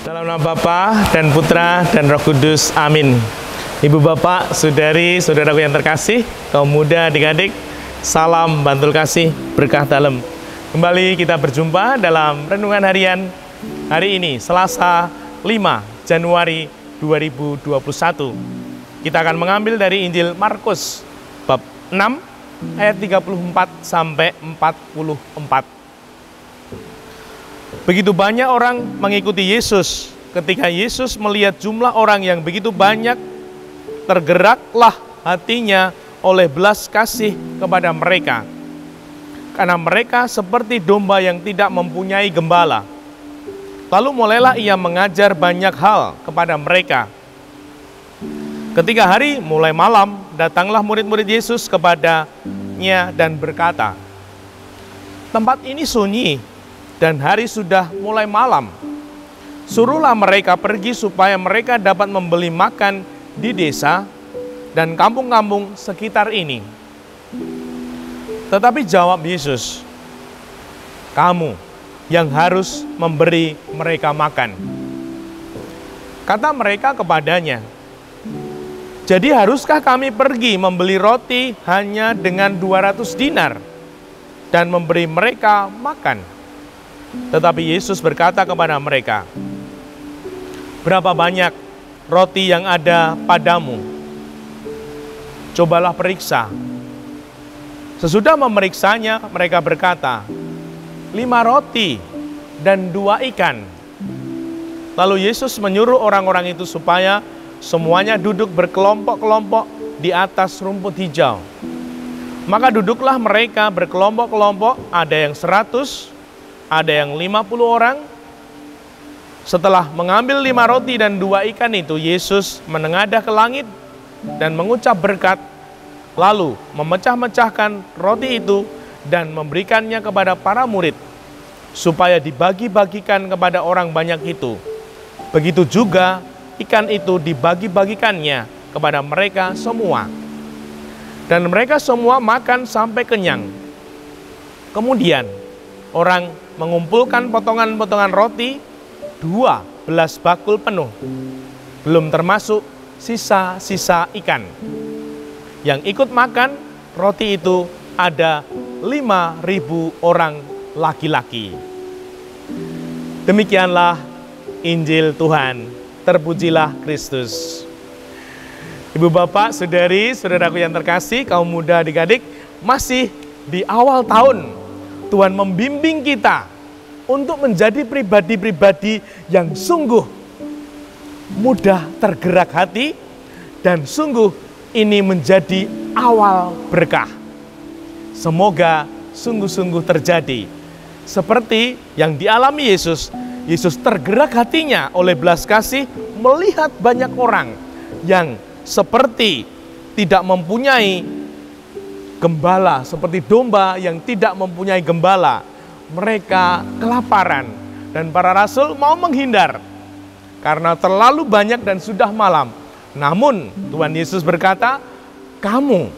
Dalam nama Bapa dan Putra dan Roh Kudus, amin. Ibu bapak, saudari, saudaraku yang terkasih, kaum muda, adik-adik, salam bantul kasih, berkah dalam. Kembali kita berjumpa dalam renungan harian hari ini, Selasa 5 Januari 2021. Kita akan mengambil dari Injil Markus bab 6 ayat 34 sampai 44. Begitu banyak orang mengikuti Yesus. Ketika Yesus melihat jumlah orang yang begitu banyak, tergeraklah hatinya oleh belas kasih kepada mereka. Karena mereka seperti domba yang tidak mempunyai gembala. Lalu mulailah ia mengajar banyak hal kepada mereka. Ketika hari mulai malam, datanglah murid-murid Yesus kepadanya dan berkata, "Tempat ini sunyi, dan hari sudah mulai malam. Suruhlah mereka pergi supaya mereka dapat membeli makan di desa dan kampung-kampung sekitar ini." Tetapi jawab Yesus, "Kamu yang harus memberi mereka makan." Kata mereka kepadanya, "Jadi haruskah kami pergi membeli roti hanya dengan 200 dinar dan memberi mereka makan?" Tetapi Yesus berkata kepada mereka, "Berapa banyak roti yang ada padamu? Cobalah periksa." Sesudah memeriksanya, mereka berkata, 5 roti dan 2 ikan. Lalu Yesus menyuruh orang-orang itu supaya semuanya duduk berkelompok-kelompok di atas rumput hijau. Maka duduklah mereka berkelompok-kelompok, ada yang 100, ada yang 50 orang. Setelah mengambil 5 roti dan 2 ikan itu, Yesus menengadah ke langit dan mengucap berkat, lalu memecah-mecahkan roti itu dan memberikannya kepada para murid, supaya dibagi-bagikan kepada orang banyak itu. Begitu juga ikan itu dibagi-bagikannya kepada mereka semua. Dan mereka semua makan sampai kenyang. Kemudian orang mengumpulkan potongan-potongan roti 12 bakul penuh, belum termasuk sisa-sisa ikan. Yang ikut makan roti itu ada 5.000 orang laki-laki. Demikianlah Injil Tuhan. Terpujilah Kristus. Ibu bapak, saudari, saudaraku yang terkasih, kaum muda, adik-adik, masih di awal tahun Tuhan membimbing kita untuk menjadi pribadi-pribadi yang sungguh mudah tergerak hati dan sungguh ini menjadi awal berkah. Semoga sungguh-sungguh terjadi seperti yang dialami Yesus. Yesus tergerak hatinya oleh belas kasih melihat banyak orang yang seperti tidak mempunyai gembala, seperti domba yang tidak mempunyai gembala. Mereka kelaparan dan para rasul mau menghindar karena terlalu banyak dan sudah malam. Namun Tuhan Yesus berkata, "Kamu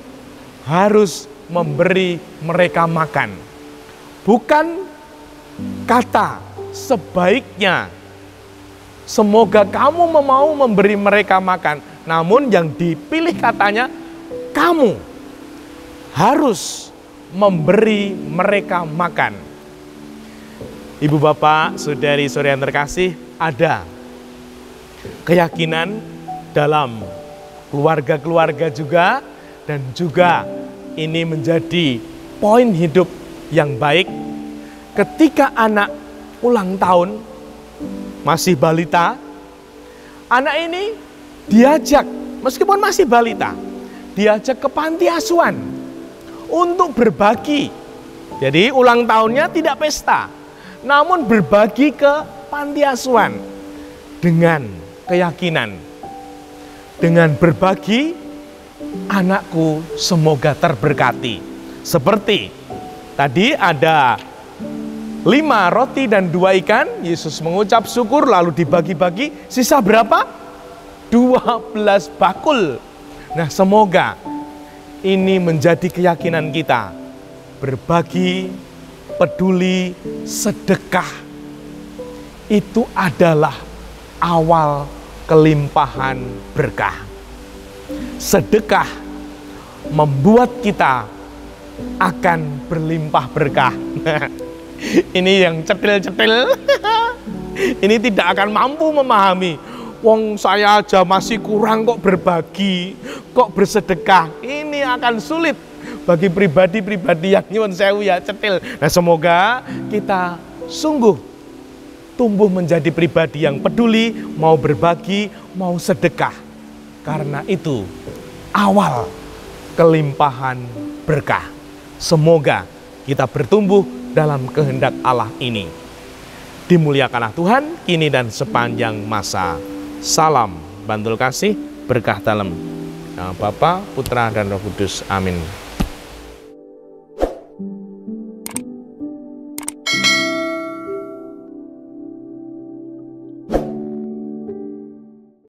harus memberi mereka makan." Bukan kata sebaiknya, "Semoga kamu mau memberi mereka makan." Namun yang dipilih katanya, "Kamu harus memberi mereka makan." Ibu bapak, saudari-saudari yang terkasih, ada keyakinan dalam keluarga-keluarga juga, dan juga ini menjadi poin hidup yang baik. Ketika anak ulang tahun, masih balita, anak ini diajak, meskipun masih balita, diajak ke panti asuhan untuk berbagi. Jadi ulang tahunnya tidak pesta, namun berbagi ke panti asuhan dengan keyakinan, dengan berbagi, anakku semoga terberkati. Seperti tadi ada 5 roti dan 2 ikan, Yesus mengucap syukur lalu dibagi-bagi, sisa berapa? 12 bakul. Nah, semoga ini menjadi keyakinan kita. Berbagi, peduli, sedekah, itu adalah awal kelimpahan berkah. Sedekah membuat kita akan berlimpah berkah. Ini yang cetil-cetil. Ini tidak akan mampu memahami. Wong saya aja masih kurang kok berbagi, kok bersedekah. Ini akan sulit bagi pribadi-pribadi yang nyuwun sewu ya cetil. Nah, semoga kita sungguh tumbuh menjadi pribadi yang peduli, mau berbagi, mau sedekah. Karena itu awal kelimpahan berkah. Semoga kita bertumbuh dalam kehendak Allah ini. Dimuliakanlah Tuhan kini dan sepanjang masa. Salam Bantul Kasih, berkah dalam nama Bapa, Putra, dan Roh Kudus. Amin.